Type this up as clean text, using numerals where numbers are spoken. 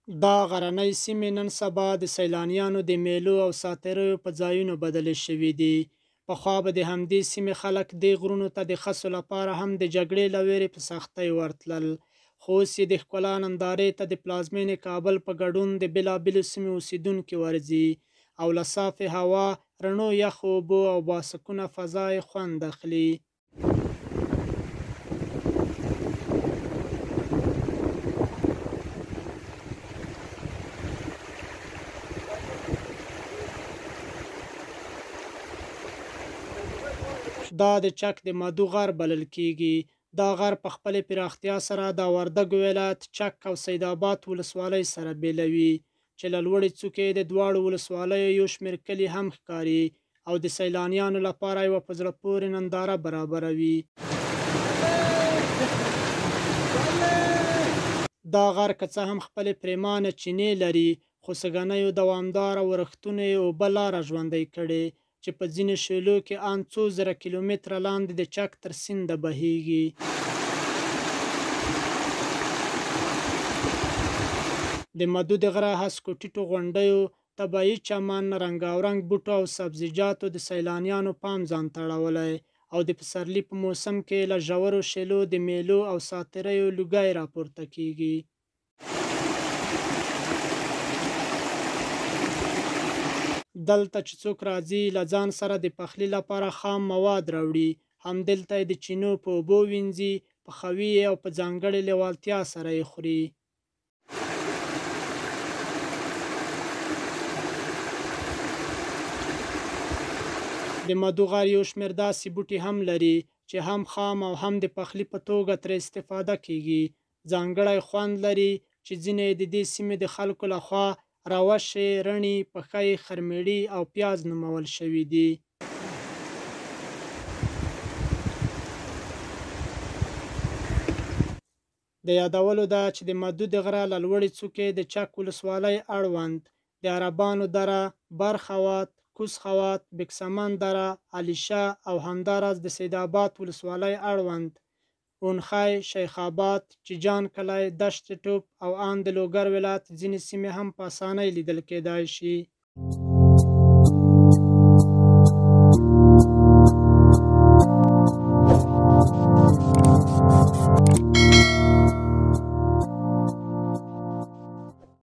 دا غرنۍ سیمې نن سبا د سیلانیانو د میلو او ساتیریو په ځایونو بدلې شوي دي. پخوا به د همدې سیمې خلک دې غرونو ته د خسو لپاره هم د جګړې له ویرې په سختۍ ورتلل، خو اوس یې د ښکلا نندارې ته د پلازمینې کابل په ګډون د بېلابېلو سیمو اوسېدونکي ورځي او له صافې هوا، رڼو یخو اوبو او باسکونه فضا یې خوند اخلي. دا د چک د مدو غر بلل کیږي. دا غر په خپلې پراختیا سره د وردګو ولایت چک او سیدآباد ولسوالۍ سره بیلوي، چې له لوړې څوکې د دواړو ولسوالیو یو شمېر کلي هم ښکاري او د سیلانیانو لپاره یوه په زړه پورې ننداره برابروي. دا غر که څه هم خپلې پرېمانه چینې لري، خو سږنیو دوامداره ورښتونو یې اوبه لاره ژوندۍ کړې چې په ځینو شېلو کې ان څو زره کیلومتره لاندې د چک تر سینده بهیږي. د مدو د غره هسکو ټیټو غونډیو، طبیعي چمن، رنګارنګ بوټو او سبزیجاتو د سیلانیانو پام ځانته اړولی او د پسرلي په موسم کې له ژورو شېلو د میلو او ساتیریو لوګی راپورته کیږي. دلته چې څوک راځي له ځان سره د پخلي لپاره خام مواد راوړي، همدلته یې د چینو په اوبو وینځي، پخوي او په ځانګړې لیوالتیا سره یې خوري. د مدو غر یو شمېر داسې بوټي هم لري چې هم خام او هم د پخلي په توګه ترې استفاده کیږي. ځانګړی خوند لري چې ځینې یې د دې سیمې د خلکو لخوا راوشې، رڼي، پښې، خرمېړي او پیاز نومول شوي دي. د یادولو ده چې د مدو د غره له لوړې څوکې د چک ولسوالۍ اړوند د عربانو دره، برخوات، کوز خوات، بکسمن دره، علیشه او همداراز د سیدآباد ولسوالۍ اړوند اونخی، شیخ اباد، چیجان کلی، دشت توپ او ان د لوګر ولایت ځینې سیمې هم په اسانۍ لیدل کېدای شي.